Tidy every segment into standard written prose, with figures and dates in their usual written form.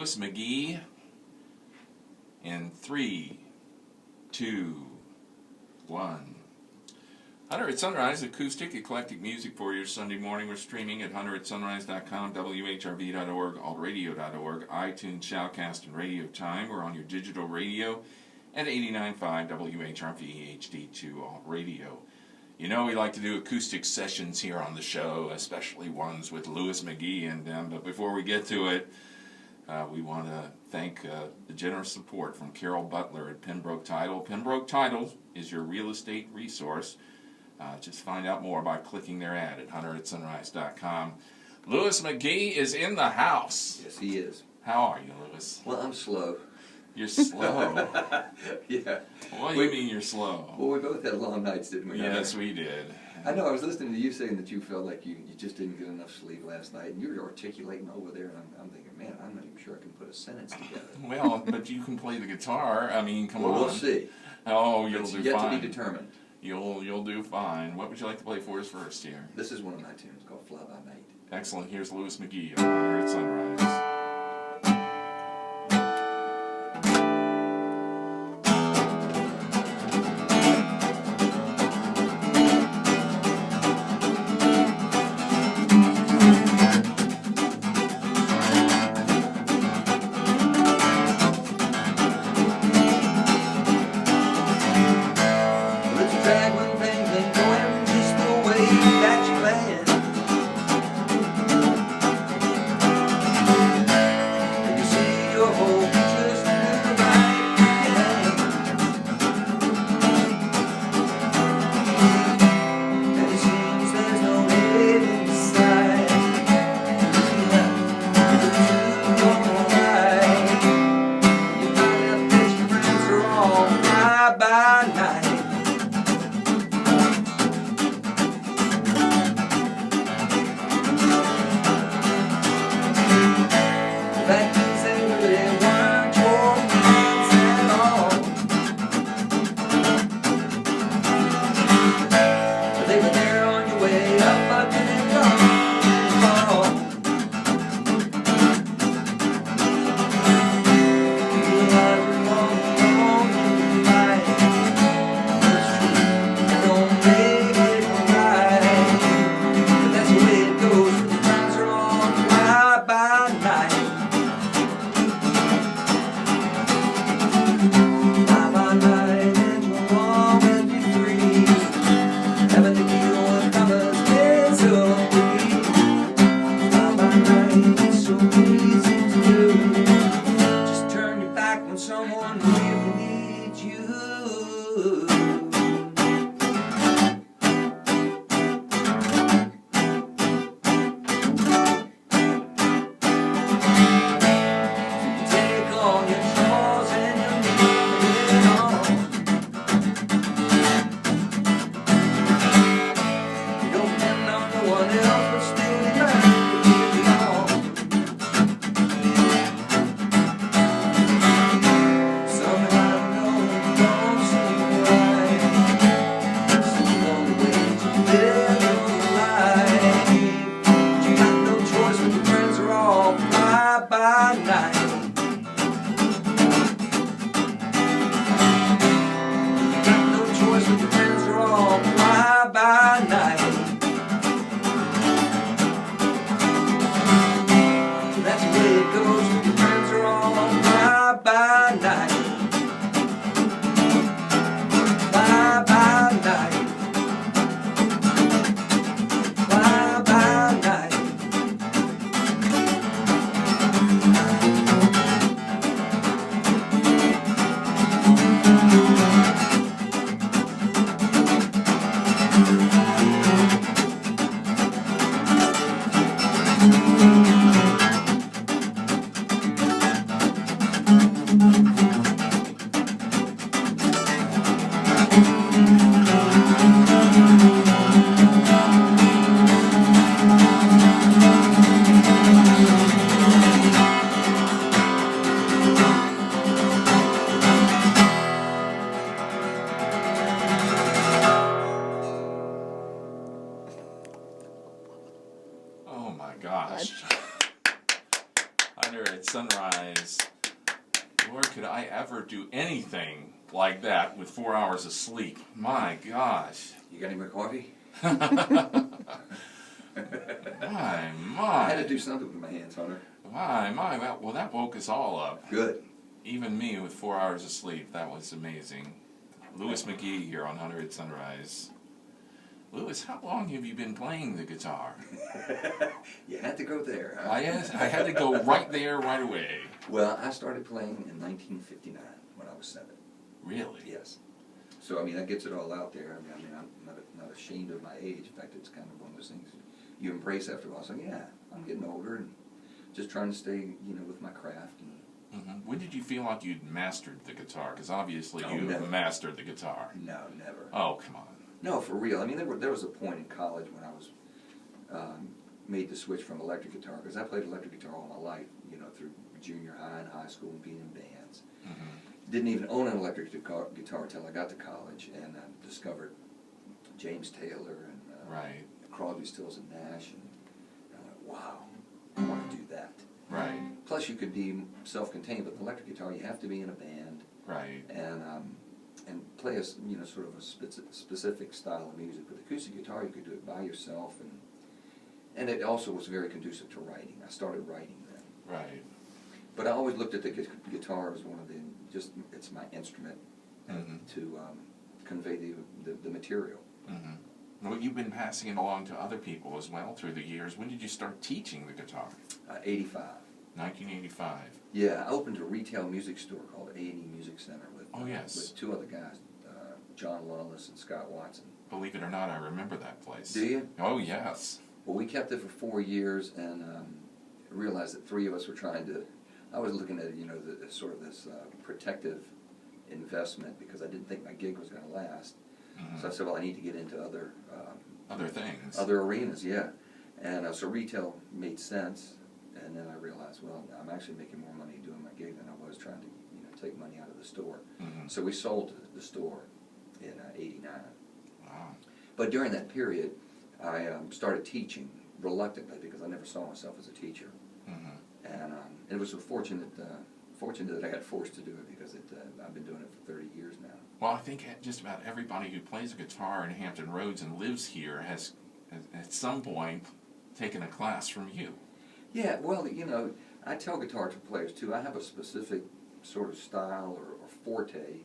Lewis McGehee in 3, 2, 1. Hunter at Sunrise, acoustic, eclectic music for your Sunday morning. We're streaming at hunteratsunrise.com, whrv.org, altradio.org, iTunes, Shoutcast, and Radio Time. We're on your digital radio at 89.5 WHRV HD2 Alt Radio. You know, we like to do acoustic sessions here on the show, especially ones with Lewis McGehee in them. But before we get to it, we want to thank the generous support from Carol Butler at Pembroke Title. Pembroke Title is your real estate resource. Just find out more by clicking their ad at hunteratsunrise.com. Lewis McGehee is in the house. Yes, he is. How are you, Lewis? Well, I'm slow. You're slow? Yeah. What do you mean you're slow? Well, we both had long nights, didn't we? Yes, we did. I know, I was listening to you saying that you felt like you just didn't get enough sleep last night, and you were articulating over there, and I'm thinking, man, I'm not even sure I can put a sentence together. Well, but you can play the guitar. I mean, come on. We'll see. Oh, you'll It's do yet fine. to be determined. You'll do fine. What would you like to play for us first here? This is one of my tunes called Fly By Night. Excellent. Here's Lewis McGehee on Hunter at Sunrise. Sunrise. Sunrise. Lord, could I ever do anything like that with 4 hours of sleep? My gosh. You got any more coffee? My. I had to do something with my hands, Hunter. My. Well, that woke us all up. Good. Even me with 4 hours of sleep. That was amazing. Lewis McGehee here on 100 Sunrise. Lewis, how long have you been playing the guitar? You had to go there, huh? I had to go right there, right away. Well, I started playing in 1959 when I was 7. Really? Yes. So, I mean, that gets it all out there. I mean, I'm not ashamed of my age. In fact, it's kind of one of those things you embrace after a while. So, yeah, I'm getting older and just trying to stay, with my craft. And When did you feel like you'd mastered the guitar? Because obviously you never. mastered the guitar. No, never. Oh, come on. No, for real. I mean, there was a point in college when I was made the switch from electric guitar, because I played electric guitar all my life, through junior high and high school and being in bands. Didn't even own an electric guitar until I got to college and discovered James Taylor and Right. Crosby, Stills and Nash, and I went, wow, I want to do that. Right. Plus, you could be self-contained, but the electric guitar, you have to be in a band. Right. And play a sort of a specific style of music. With acoustic guitar, you could do it by yourself, and it also was very conducive to writing. I started writing then. Right. But I always looked at the guitar as one of it's my instrument to convey the material. Well, you've been passing it along to other people as well through the years. When did you start teaching the guitar? 85. 1985. Yeah, I opened a retail music store called A&E Music Center with Yes. 2 other guys, John Lawless and Scott Watson. Believe it or not, I remember that place. Do you? Oh, yes. Well, we kept it for 4 years and realized that 3 of us were trying to. I was looking at the sort of this protective investment because I didn't think my gig was going to last. So I said, well, I need to get into other things. other arenas, yeah. And so retail made sense, and then I realized, well, I'm actually making more money doing my gig than I was trying to take money out of the store. So we sold the store in '89. Wow. But during that period, I started teaching reluctantly because I never saw myself as a teacher. And it was fortunate that I got forced to do it because I've been doing it for 30 years now. Well, I think just about everybody who plays a guitar in Hampton Roads and lives here has at some point taken a class from you. Yeah, well, I tell guitar players too, I have a specific sort of style or forte,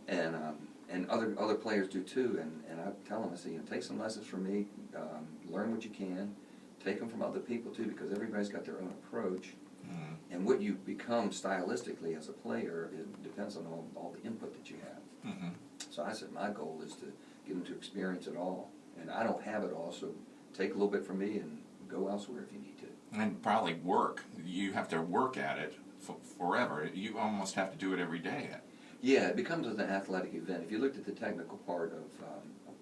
and other players do too, and I tell them, I say, take some lessons from me, learn what you can, take them from other people too, because everybody's got their own approach, and what you become stylistically as a player, it depends on all the input that you have. So I said, my goal is to get them to experience it all, and I don't have it all, so take a little bit from me and go elsewhere if you need to. And probably work. You have to work at it forever. You almost have to do it every day. Yeah, it becomes an athletic event. If you looked at the technical part of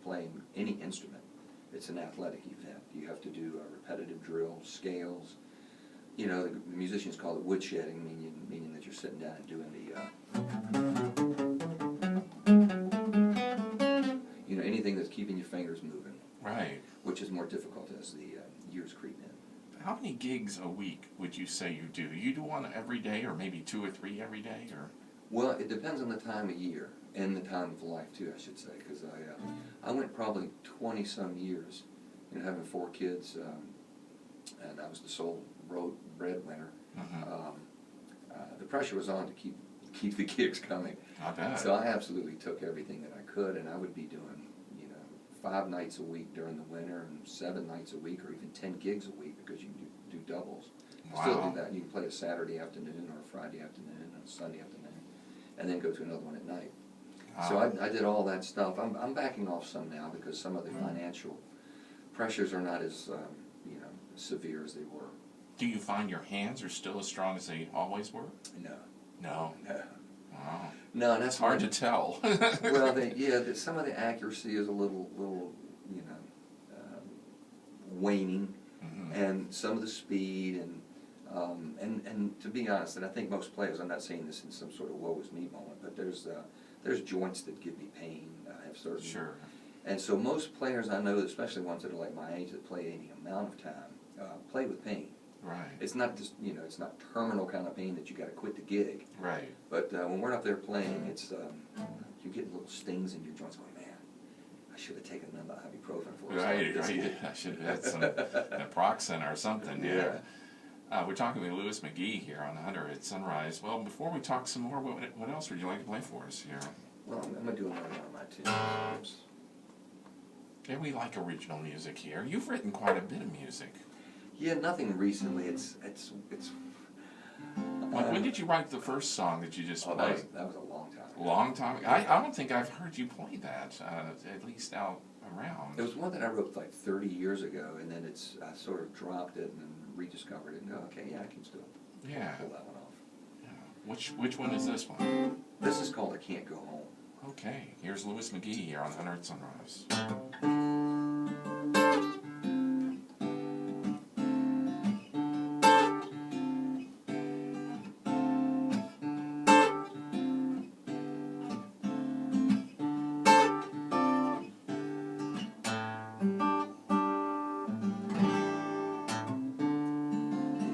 playing any instrument, it's an athletic event. You have to do repetitive drills, scales. The musicians call it woodshedding, meaning that you're sitting down and doing anything that's keeping your fingers moving. Right. Which is more difficult as the years creep in. How many gigs a week would you say you do? You do one every day, or maybe 2 or 3 every day, or? Well, it depends on the time of year and the time of life too, I should say, because I went probably 20-some years, having 4 kids, and I was the sole road breadwinner. The pressure was on to keep the gigs coming. I bet. So I absolutely took everything that I could, and I would be doing 5 nights a week during the winter, and 7 nights a week, or even 10 gigs a week because you can do doubles. Wow. Still do that. You can play a Saturday afternoon or a Friday afternoon and a Sunday afternoon, and then go to another one at night. Wow. So I did all that stuff. I'm backing off some now because some of the financial pressures are not as severe as they were. Do you find your hands are still as strong as they always were? No. No. No. Wow. No, and that's It's hard to tell. Well, some of the accuracy is a little waning, and some of the speed, and to be honest, and I think most players, I'm not saying this in some sort of woe is me moment, but there's joints that give me pain. I have certain. Sure. And so most players I know, especially ones that are like my age that play any amount of time, play with pain. Right. It's not just, it's not terminal kind of pain that you got to quit the gig. Right. But when we're up there playing, it's you get little stings in your joints going, man, I should have taken another ibuprofen for a Right, start. right. I should have had some naproxen or something. Yeah. We're talking with Lewis McGehee here on the Hunter at Sunrise. Well, before we talk some more, what else would you like to play for us here? Well, I'm going to do another one of my tunes. Oops. Yeah, we like original music here. You've written quite a bit of music. Yeah, nothing recently. It's. When did you write the first song that you just played? That was a long time ago. Long time ago? I don't think I've heard you play that, at least out around. It was one that I wrote like 30 years ago, and then I sort of dropped it and rediscovered it. And okay, yeah, I can still pull that one off. Yeah. Which one is this one? This is called I Can't Go Home. Okay, here's Lewis McGehee here on Hunter at Sunrise.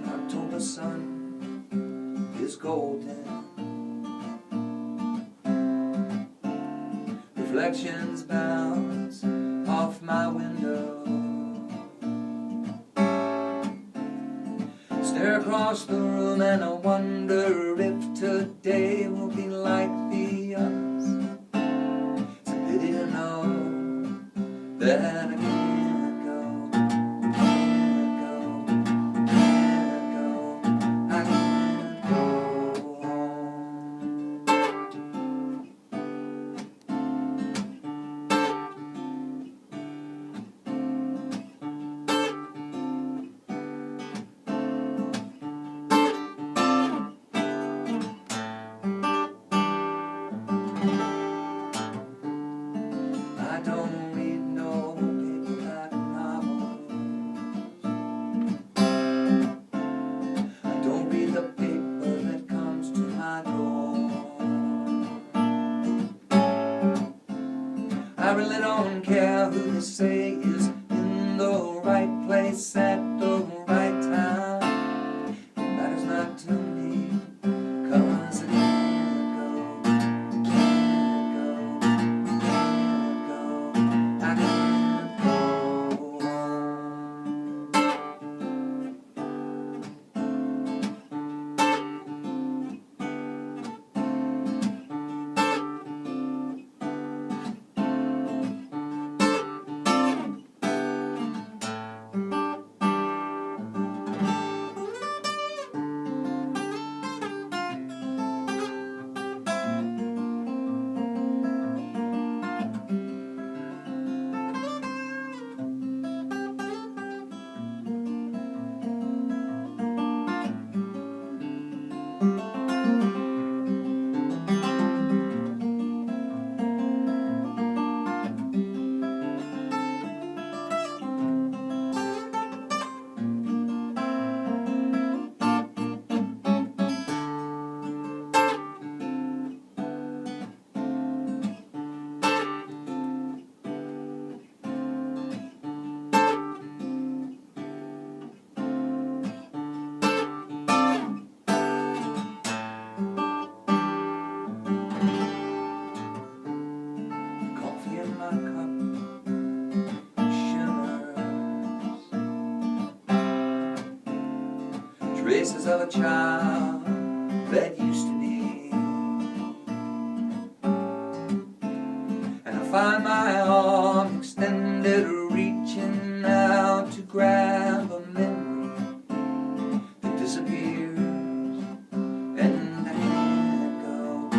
October sun is golden. Reflections bounce off my window. Stare across the room and I wonder if today will be like the others. It's a pity to know that I can't go, can't go, can't go, I can't go home. I don't read no paperback novels. I don't read the paper that comes to my door. I really don't care who they say is in the right place at the right time. It matters not to me, 'cause I can't go, can't go, can't go, I can't go Coffee in my cup shimmers. Traces of a child that used to be. And I find my arm extended, reaching out to grab a memory that disappears. And I can't go,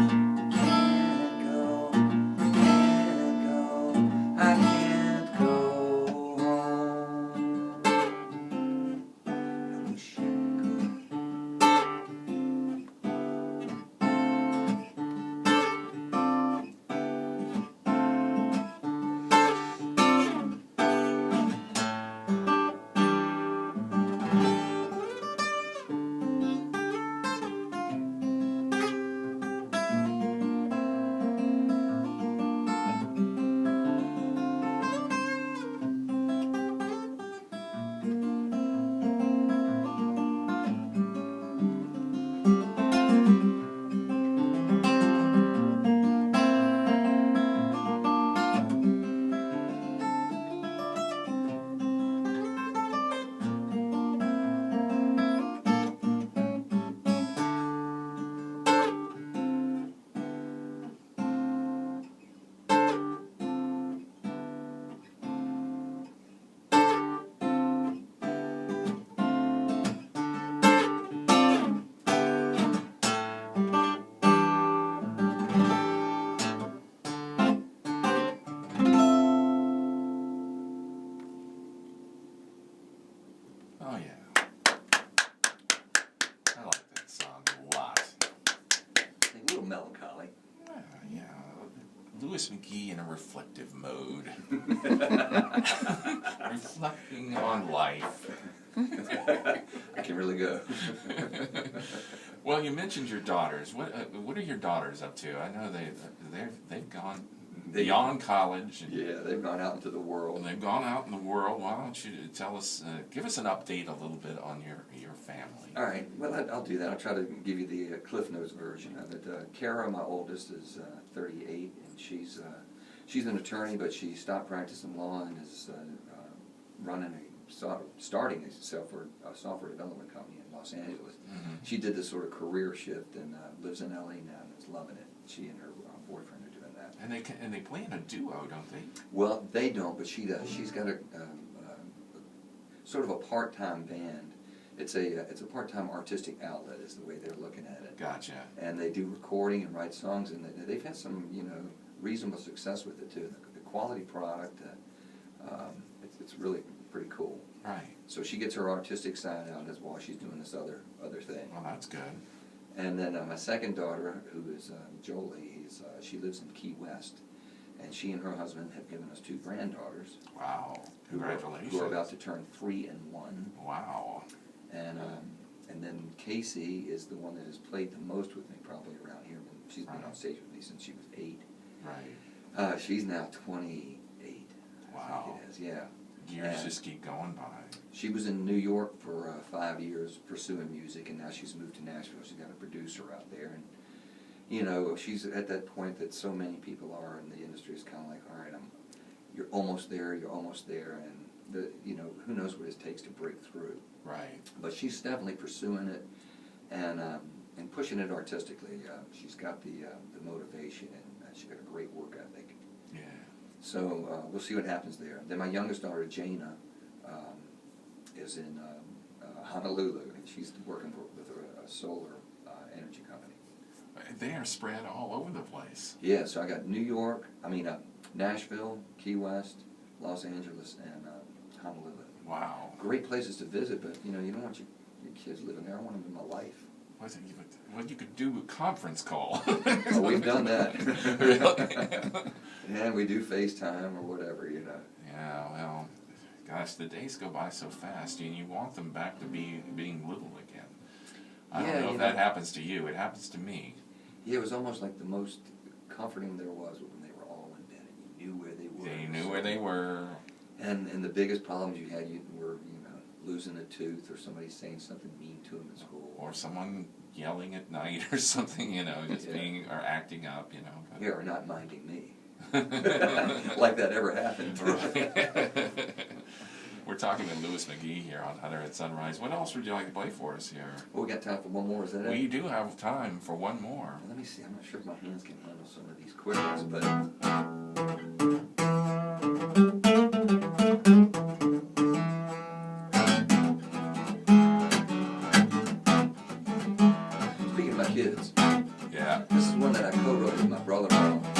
can't go, can't go, I can't go home. I wish I could. little melancholy. Yeah, Lewis McGehee in a reflective mode. Reflecting on life. I can really go. Well, you mentioned your daughters. What are your daughters up to? I know they've gone beyond college. And Yeah, they've gone out into the world. they've gone out in the world. Why don't you tell us, give us an update a little bit on your family? All right, well, I'll do that. I'll try to give you the Cliff Notes version of it. Kara, my oldest, is 38, and she's an attorney, but she stopped practicing law and is starting a software development company in Los Angeles. Mm-hmm. She did this sort of career shift and lives in LA now and is loving it. She and her boyfriend are doing that. And they play in a duo, don't they? Well, they don't, but she does. She's got a sort of a part-time band. It's a part-time artistic outlet, is the way they're looking at it. Gotcha. And they do recording and write songs, and they've had some reasonable success with it too. The quality product, it's really pretty cool. Right. So she gets her artistic side out as while she's doing this other thing. Well, that's good. And then my second daughter, who is Jolie, she lives in Key West, and she and her husband have given us 2 granddaughters. Wow. Congratulations. Who are about to turn 3 and 1. Wow. And then Casey is the one that has played the most with me probably around here. She's been on stage with me since she was 8. Right. She's now 28. Wow. I think it is, yeah. Years And just keep going by. she was in New York for 5 years pursuing music, and now she's moved to Nashville. She's got a producer out there, and she's at that point that so many people are in the industry. It's kind of like, all right, you're almost there, and who knows what it takes to break through. Right. But she's definitely pursuing it and pushing it artistically. She's got the motivation, and she's got a great work ethic. Yeah. So we'll see what happens there. Then my youngest daughter, Jana, is in Honolulu, and she's working with a solar energy company. They are spread all over the place. Yeah, so I got Nashville, Key West, Los Angeles, and Honolulu. Wow. Great places to visit, but you don't want your kids living there. I want them in my life. Well, you could do a conference call. Oh, we've done that. Really? And we do FaceTime or whatever, Yeah, well, gosh, the days go by so fast, and you want them back to being little again. I don't know if that happens to you. It happens to me. Yeah, it was almost like the most comforting there was when they were all in bed and you knew where they were. They knew where they were. And the biggest problems you had were losing a tooth or somebody saying something mean to them in school. Or someone yelling at night or something, just being or acting up, But. Yeah, or not minding me. Like that ever happened. We're talking with Lewis McGehee here on Hunter at Sunrise. What else would you like to play for us here? Well, we got time for one more, is that it? We do have time for one more. Well, let me see. I'm not sure if my hands can handle some of these quick ones, but... Speaking of my kids, Yeah. this is one that I co-wrote with my brother-in-law.